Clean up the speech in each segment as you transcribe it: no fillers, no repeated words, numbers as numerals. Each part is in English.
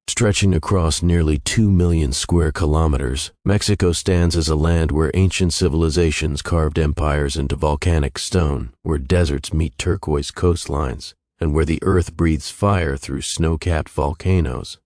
Stretching across nearly 2 million square kilometers, Mexico stands as a land where ancient civilizations carved empires into volcanic stone, where deserts meet turquoise coastlines, and where the earth breathes fire through snow-capped volcanoes.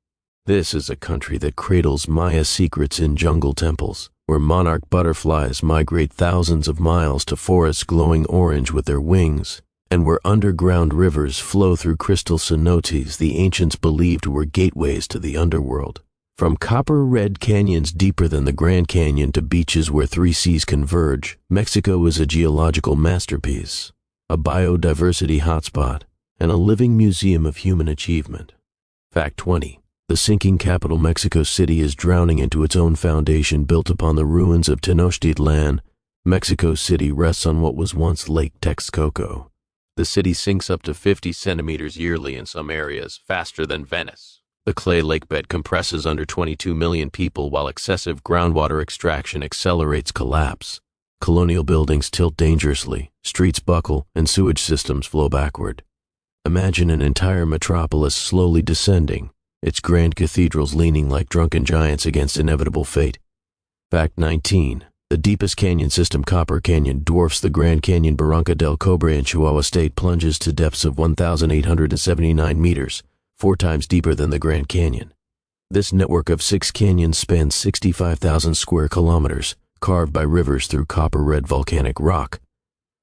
This is a country that cradles Maya secrets in jungle temples, where monarch butterflies migrate thousands of miles to forests glowing orange with their wings, and where underground rivers flow through crystal cenotes the ancients believed were gateways to the underworld. From copper-red canyons deeper than the Grand Canyon to beaches where three seas converge, Mexico is a geological masterpiece, a biodiversity hotspot, and a living museum of human achievement. Fact 20. The sinking capital Mexico City is drowning into its own foundation built upon the ruins of Tenochtitlan. Mexico City rests on what was once Lake Texcoco. The city sinks up to 50 centimeters yearly in some areas, faster than Venice. The clay lakebed compresses under 22 million people while excessive groundwater extraction accelerates collapse. Colonial buildings tilt dangerously, streets buckle, and sewage systems flow backward. Imagine an entire metropolis slowly descending, its grand cathedrals leaning like drunken giants against inevitable fate. Fact 19. The deepest canyon system, Copper Canyon, dwarfs the Grand Canyon. Barranca del Cobre in Chihuahua State plunges to depths of 1,879 meters, 4 times deeper than the Grand Canyon. This network of 6 canyons spans 65,000 square kilometers, carved by rivers through copper-red volcanic rock.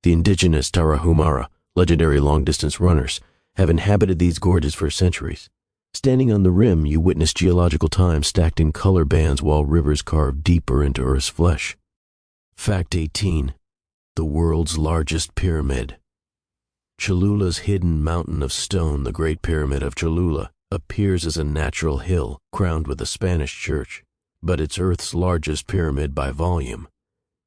The indigenous Tarahumara, legendary long-distance runners, have inhabited these gorges for centuries. Standing on the rim, you witness geological time stacked in color bands while rivers carve deeper into Earth's flesh. Fact 18. The world's largest pyramid. Cholula's hidden mountain of stone, the Great Pyramid of Cholula, appears as a natural hill crowned with a Spanish church, but it's Earth's largest pyramid by volume.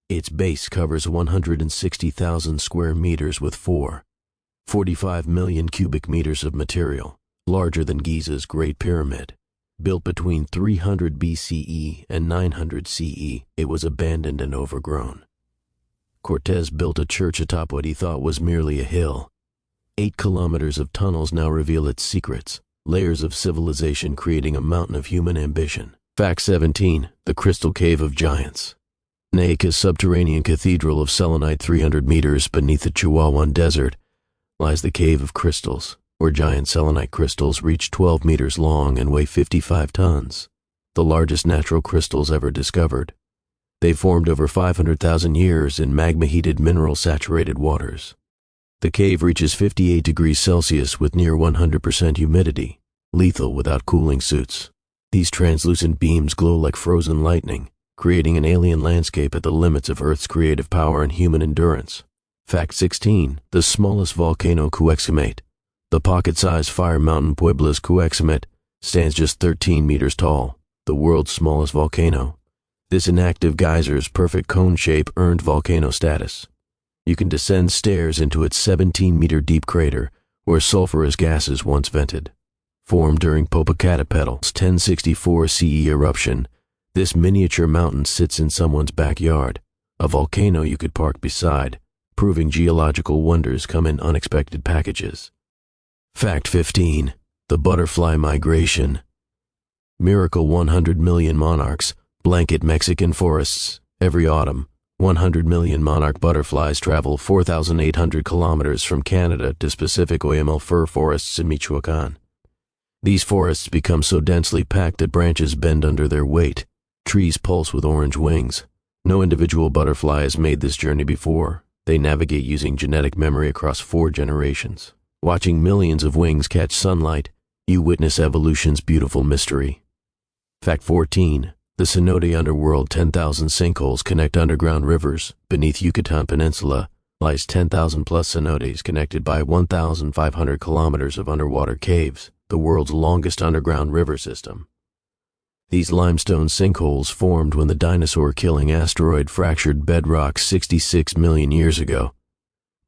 Its base covers 160,000 square meters with 45 million cubic meters of material, larger than Giza's Great Pyramid. Built between 300 BCE and 900 CE, it was abandoned and overgrown. Cortez built a church atop what he thought was merely a hill. 8 kilometers of tunnels now reveal its secrets, layers of civilization creating a mountain of human ambition. Fact 17. The Crystal Cave of Giants. Naica's subterranean cathedral of selenite 300 meters beneath the Chihuahuan Desert lies the Cave of Crystals, where giant selenite crystals reach 12 meters long and weigh 55 tons, the largest natural crystals ever discovered. They formed over 500,000 years in magma-heated mineral-saturated waters. The cave reaches 58 degrees Celsius with near 100% humidity, lethal without cooling suits. These translucent beams glow like frozen lightning, creating an alien landscape at the limits of Earth's creative power and human endurance. Fact 16. The smallest volcano, Cuexamate. The pocket-sized fire mountain Puebla's Cuexamate stands just 13 meters tall, the world's smallest volcano. This inactive geyser's perfect cone shape earned volcano status. You can descend stairs into its 17-meter-deep crater, where sulfurous gases once vented. Formed during Popocatépetl's 1064 CE eruption, this miniature mountain sits in someone's backyard, a volcano you could park beside, proving geological wonders come in unexpected packages. Fact 15. The butterfly migration. Miracle 100 million monarchs blanket Mexican forests. Every autumn, 100 million monarch butterflies travel 4,800 kilometers from Canada to specific Oyamel fir forests in Michoacán. These forests become so densely packed that branches bend under their weight. Trees pulse with orange wings. No individual butterfly has made this journey before. They navigate using genetic memory across 4 generations. Watching millions of wings catch sunlight, you witness evolution's beautiful mystery. Fact 14. The cenote underworld. 10,000 sinkholes connect underground rivers. Beneath Yucatan Peninsula lies 10,000 plus cenotes connected by 1,500 kilometers of underwater caves, the world's longest underground river system. These limestone sinkholes formed when the dinosaur-killing asteroid fractured bedrock 66 million years ago.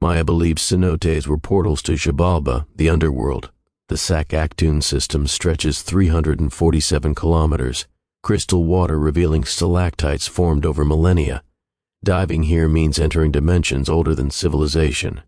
Maya believes cenotes were portals to Xibalba, the underworld. The Sac-Actun system stretches 347 kilometers, crystal water revealing stalactites formed over millennia. Diving here means entering dimensions older than civilization.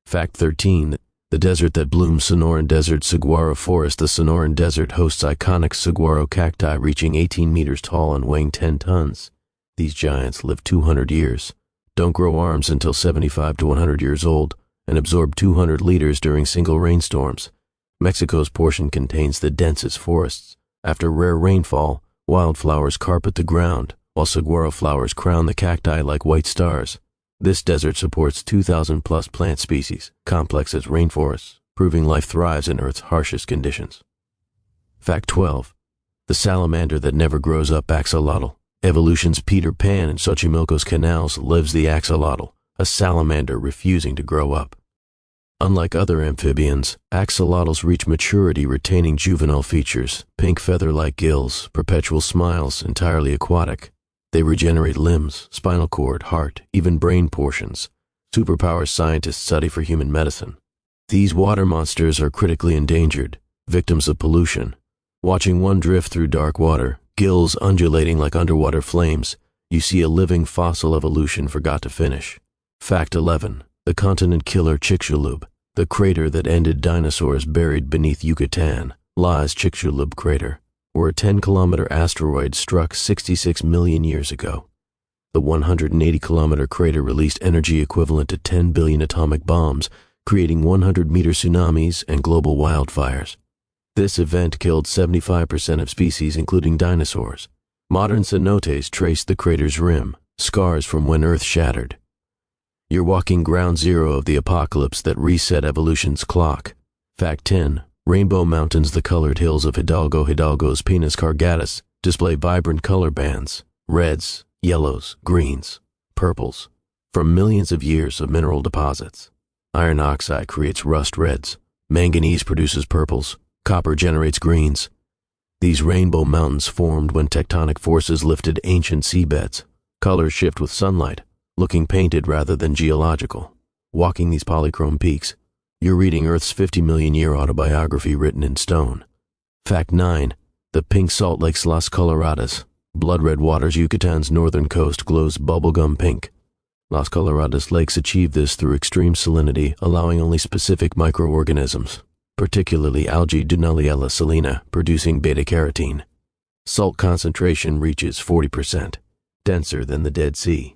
Fact 13. The desert that blooms Sonoran Desert saguaro forest. The Sonoran Desert hosts iconic saguaro cacti reaching 18 meters tall and weighing 10 tons. These giants live 200 years, don't grow arms until 75 to 100 years old, and absorb 200 liters during single rainstorms. Mexico's portion contains the densest forests. After rare rainfall, wildflowers carpet the ground, while saguaro flowers crown the cacti like white stars. This desert supports 2,000 plus plant species, complex as rainforests, proving life thrives in Earth's harshest conditions. Fact 12. The salamander that never grows up. Axolotl. Evolution's Peter Pan in Xochimilco's canals lives the axolotl, a salamander refusing to grow up. Unlike other amphibians, axolotls reach maturity retaining juvenile features, pink feather-like gills, perpetual smiles, entirely aquatic. They regenerate limbs, spinal cord, heart, even brain portions. Superpowers scientists study for human medicine. These water monsters are critically endangered, victims of pollution. Watching one drift through dark water, gills undulating like underwater flames, you see a living fossil evolution forgot to finish. Fact 11. The continent killer Chicxulub. The crater that ended dinosaurs buried beneath Yucatan lies Chicxulub crater, where a 10-kilometer asteroid struck 66 million years ago. The 180-kilometer crater released energy equivalent to 10 billion atomic bombs, creating 100-meter tsunamis and global wildfires. This event killed 75% of species, including dinosaurs. Modern cenotes trace the crater's rim, scars from when Earth shattered. You're walking ground zero of the apocalypse that reset evolution's clock. Fact 10. Rainbow Mountains. The colored hills of Hidalgo's Pinas Cargadas display vibrant color bands, reds, yellows, greens, purples, from millions of years of mineral deposits. Iron oxide creates rust reds, manganese produces purples, copper generates greens. These rainbow mountains formed when tectonic forces lifted ancient seabeds. Colors shift with sunlight, looking painted rather than geological. Walking these polychrome peaks, you're reading Earth's 50-million-year autobiography written in stone. Fact 9. The pink salt lakes Las Coloradas. Blood-red waters. Yucatan's northern coast glows bubblegum pink. Las Coloradas lakes achieve this through extreme salinity, allowing only specific microorganisms, particularly algae Dunaliella salina, producing beta-carotene. Salt concentration reaches 40%, denser than the Dead Sea.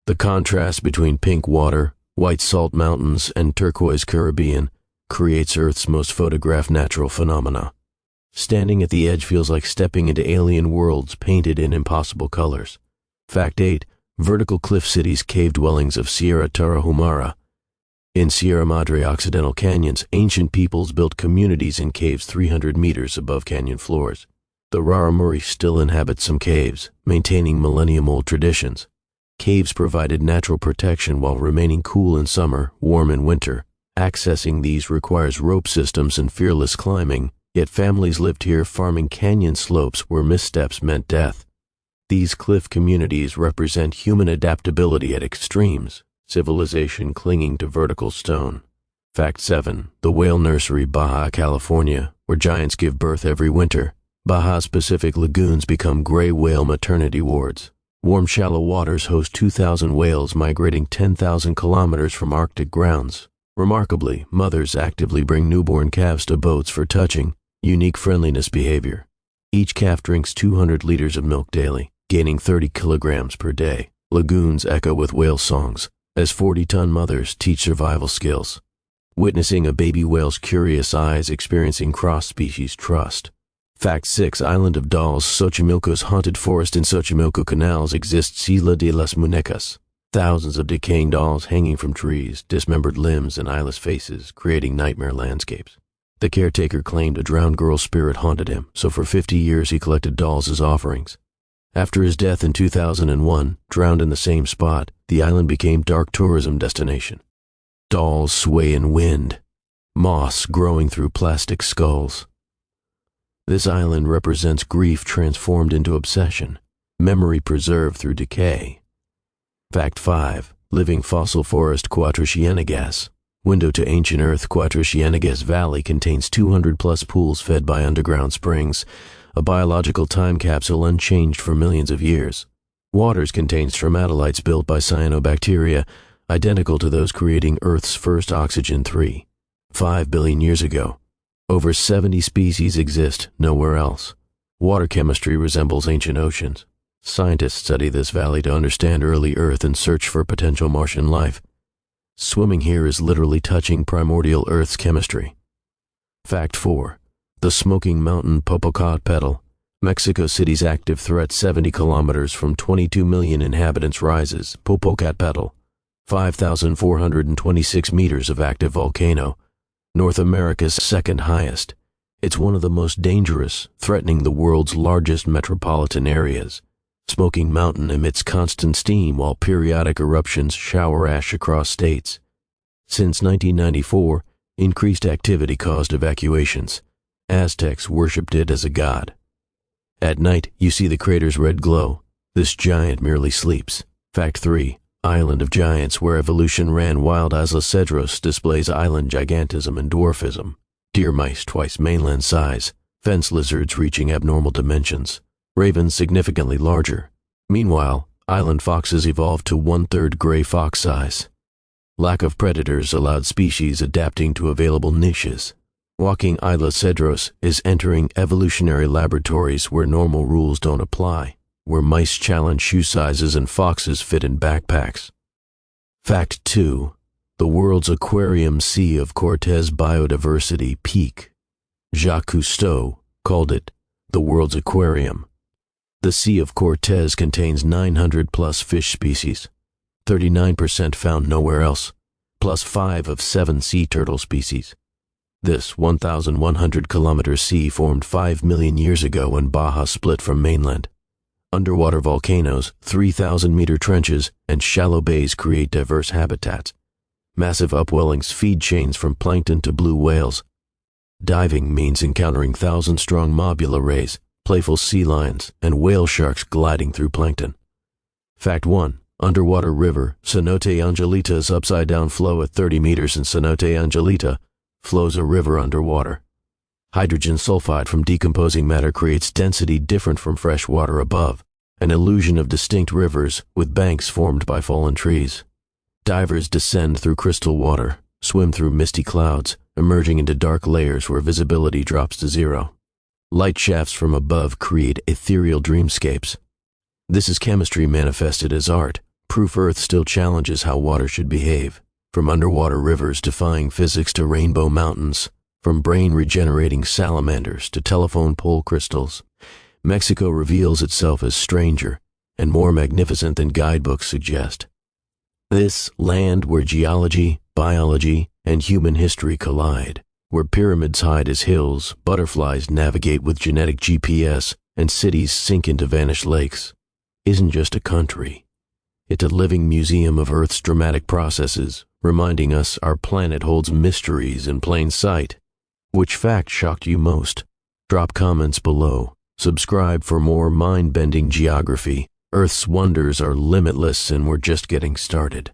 The contrast between pink water, white salt mountains, and turquoise Caribbean creates Earth's most photographed natural phenomena. Standing at the edge feels like stepping into alien worlds painted in impossible colors. Fact 8. Vertical cliff cities. Cave dwellings of Sierra Tarahumara. In Sierra Madre Occidental Canyons, ancient peoples built communities in caves 300 meters above canyon floors. The Raramuri still inhabit some caves, maintaining millennium-old traditions. Caves provided natural protection while remaining cool in summer, warm in winter. Accessing these requires rope systems and fearless climbing, yet families lived here farming canyon slopes where missteps meant death. These cliff communities represent human adaptability at extremes, civilization clinging to vertical stone. Fact 7. The Whale Nursery. Baja California, where giants give birth every winter. Baja's Pacific lagoons become gray whale maternity wards. Warm shallow waters host 2,000 whales migrating 10,000 kilometers from Arctic grounds. Remarkably, mothers actively bring newborn calves to boats for touching, unique friendliness behavior. Each calf drinks 200 liters of milk daily, gaining 30 kilograms per day. Lagoons echo with whale songs, as 40-ton mothers teach survival skills. Witnessing a baby whale's curious eyes experiencing cross-species trust. Fact 6. Island of Dolls. Xochimilco's haunted forest. In Xochimilco canals exists Isla de las Muñecas. Thousands of decaying dolls hanging from trees, dismembered limbs and eyeless faces, creating nightmare landscapes. The caretaker claimed a drowned girl's spirit haunted him, so for 50 years he collected dolls as offerings. After his death in 2001, drowned in the same spot, the island became dark tourism destination. Dolls sway in wind, moss growing through plastic skulls. This island represents grief transformed into obsession, memory preserved through decay. Fact 5. Living fossil forest. Cuatro Ciénegas. Window to ancient Earth. Cuatro Ciénegas Valley contains 200-plus pools fed by underground springs, a biological time capsule unchanged for millions of years. Waters contain stromatolites built by cyanobacteria, identical to those creating Earth's first oxygen-3. 5 billion years ago. Over 70 species exist nowhere else. Water chemistry resembles ancient oceans. Scientists study this valley to understand early Earth and search for potential Martian life. Swimming here is literally touching primordial Earth's chemistry. Fact 4. The Smoking Mountain Popocatépetl, Mexico City's active threat 70 kilometers from 22 million inhabitants rises. Popocatépetl, 5,426 meters of active volcano, North America's second highest. It's one of the most dangerous, threatening the world's largest metropolitan areas. Smoking Mountain emits constant steam while periodic eruptions shower ash across states. Since 1994, increased activity caused evacuations. Aztecs worshipped it as a god. At night, you see the crater's red glow. This giant merely sleeps. Fact 3. Island of Giants, where evolution ran wild. Isla Cedros displays island gigantism and dwarfism. Deer mice twice mainland size. Fence lizards reaching abnormal dimensions. Ravens significantly larger. Meanwhile, island foxes evolved to 1/3 gray fox size. Lack of predators allowed species adapting to available niches. Walking Isla Cedros is entering evolutionary laboratories where normal rules don't apply, where mice challenge shoe sizes and foxes fit in backpacks. Fact 2. The world's aquarium Sea of Cortez biodiversity peak. Jacques Cousteau called it the world's aquarium. The Sea of Cortez contains 900 plus fish species, 39% found nowhere else, plus 5 of 7 sea turtle species. This 1,100-kilometer sea formed 5 million years ago when Baja split from mainland. Underwater volcanoes, 3,000-meter trenches, and shallow bays create diverse habitats. Massive upwellings feed chains from plankton to blue whales. Diving means encountering thousand-strong mobula rays, playful sea lions, and whale sharks gliding through plankton. Fact 1. Underwater river, Cenote Angelita's upside-down flow at 30 meters in Cenote Angelita flows a river underwater. Hydrogen sulfide from decomposing matter creates density different from fresh water above, an illusion of distinct rivers with banks formed by fallen trees. Divers descend through crystal water, swim through misty clouds, emerging into dark layers where visibility drops to zero. Light shafts from above create ethereal dreamscapes. This is chemistry manifested as art. Proof Earth still challenges how water should behave. From underwater rivers defying physics to rainbow mountains, from brain-regenerating salamanders to telephone pole crystals, Mexico reveals itself as stranger and more magnificent than guidebooks suggest. This land where geology, biology, and human history collide, where pyramids hide as hills, butterflies navigate with genetic GPS, and cities sink into vanished lakes, isn't just a country. It's a living museum of Earth's dramatic processes, reminding us our planet holds mysteries in plain sight. Which fact shocked you most? Drop comments below. Subscribe for more mind-bending geography. Earth's wonders are limitless and we're just getting started.